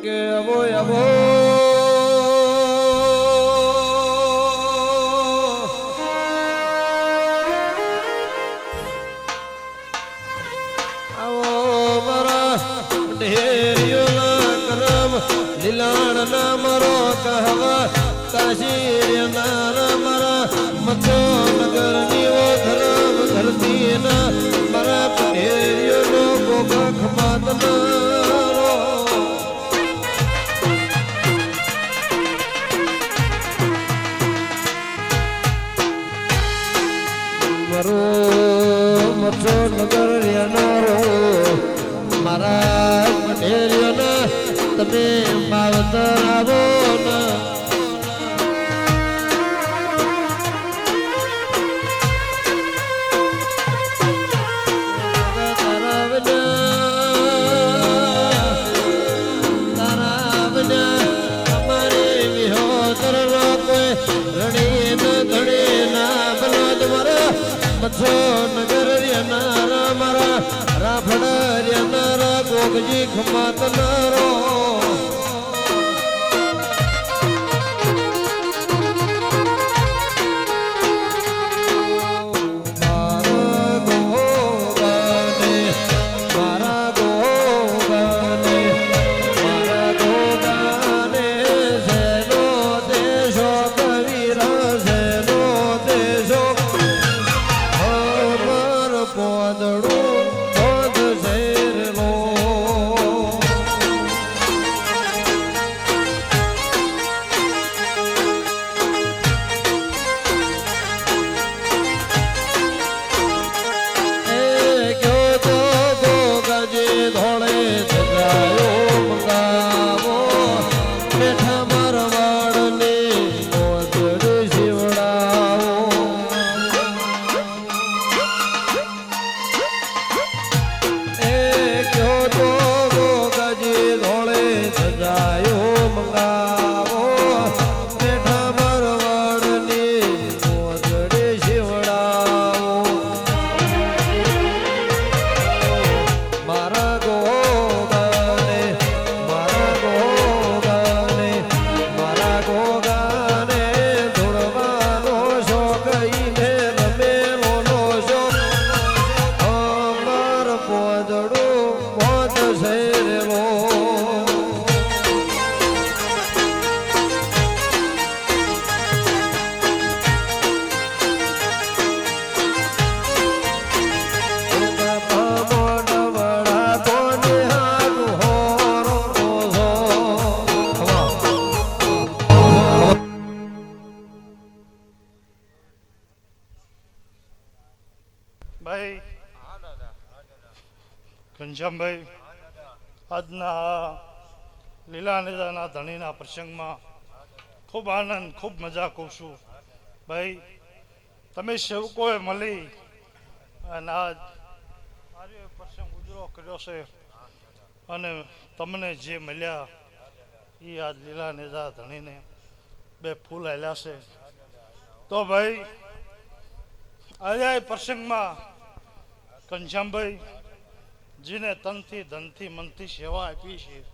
કે અબો અબો લીલાણ ના મરો કહવા કાશી ના મરા મથો નગર નીવો ધરમ ધરતી ના મરા પટેરિયો નો ગોગા ખમાત મરો મથો નગર રિયાનો મારા પટેરિયો ના તમે માવતર આવો મથો નગર રિયાના મારા રાફડ રિયાના ગોગજી ખમાત નારો ઘનશ્યામભાઈ આજના લીલા નેજાના ધણીના પ્રસંગમાં ખૂબ આનંદ ખૂબ મજા કહું છું ભાઈ તમે સેવકોએ મળી અને આજ આર્ય પ્રસંગ ઉજળો કર્યો છે અને તમને જે મળ્યા એ આજ લીલા નેજા ધણીને બે ફૂલ આલ્યા છે તો ભાઈ આજે પ્રસંગમાં ઘનશ્યામભાઈ જેને તનથી ધનથી મનથી સેવા આપી છે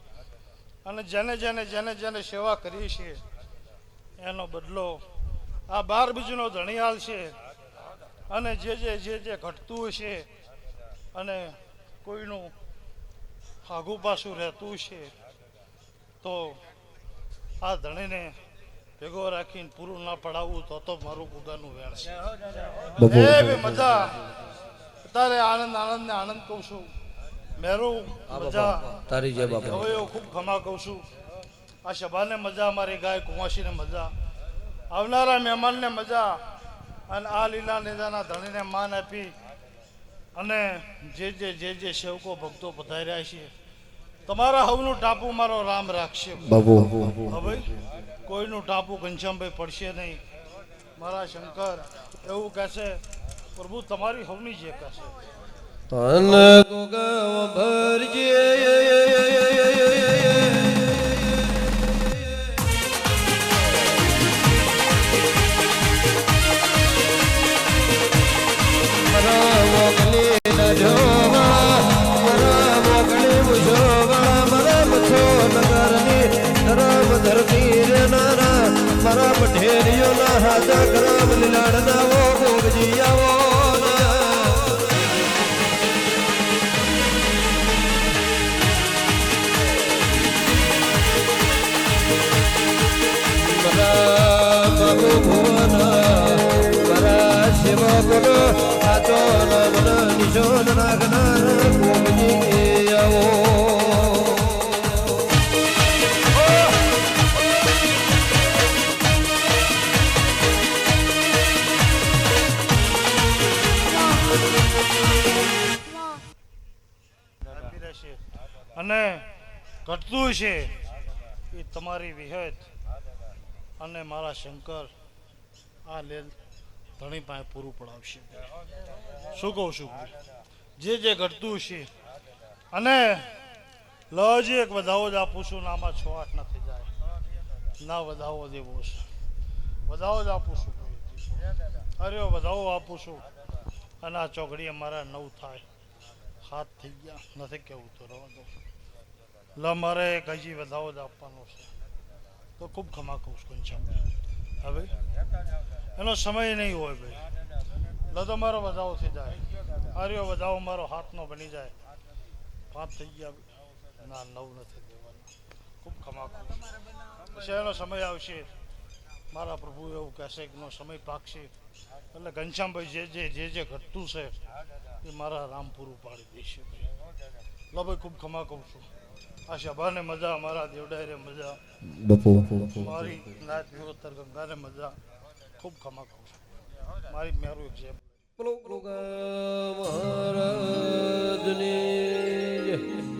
અને જેને સેવા કરી છે એનો બદલો આ 12 બીજનો ધણીયાલ છે અને જે ઘટતું છે અને કોઈનું આગું પાછું રહેતું છે તો આ ધણીને ભેગો રાખીને પૂરું ના પડાવવું તો મારું ગુગાનું વેણ છે એવી મજા અત્યારે આનંદ કહું છું મેરું મજા તારી જય બાપા હવે ખૂબ ખમા કહું છું આ સભાને મજા અમારી ગાય કુંવાસીને મજા આવનારા મહેમાનને મજા અને આ લીલા નેજાના ધણીને માન આપી અને જે સેવકો ભક્તો પધાર્યા છે તમારા હવનું ટાપુ મારો રામ રાખશે બાબુ હવે કોઈનું ટાપુ ઘનશ્યામભાઈ પડશે નહીં મારા શંકર એવું કહેશે પ્રભુ તમારી હવની જે કહેશે તન ગોગા ભરજે મરા મોગલી ન જોવા મરા મોગલી મુજોવા મરા મથો નગર ઢેરિયોના હાજા કરમ લીલાડના વો ગોગજી આવો બાબુ ભુવન મારા સેવા ગુણ આચો નમન નિશોદ નાગનાર ગોગજી આવો અને ઘટતું છે એ તમારી વિહત અને મારા શંકર આ લેલ ધણી પાસે પૂરું પડાવશે. શું કહું છું જે ઘટતું છે અને લજી એક વધાવો જ આપું છું ને આમાં 6-8 નથી જાય ના વધાવો દેવો છે વધાવો જ આપું છું અરે વધાવો આપું છું અને આ ચોકડી અમારા 9 થાય હાથ થઈ ગયા નથી કેવું તો રહેવા દો લ મારે એક હજી વધાવો જ આપવાનો છે તો ખૂબ ખમા કહું છું ઘનશ્યામ હવે એનો સમય નહીં હોય ભાઈ લ તો મારો વધાવો થઈ જાય આર્યો વધાવો મારો હાથનો બની જાય 5 થઈ ગયા ના 9 નથી દેવાના ખૂબ ખમા કહું છું પછી એનો સમય આવશે મારા પ્રભુ એવું કહેશે કે એનો સમય પાકશે એટલે ઘનશ્યામભાઈ જે ઘટતું છે એ મારા રામ પૂરું પાડી દેશે લો ભાઈ ખૂબ ખમા કહું છું આ સભાને મજા મારા દેવડાયરે મજા મારી નાત વિરોત્તર ગંગાને મજા ખૂબ ખમા કહું છું મારી મેરું એક છે મહારાજની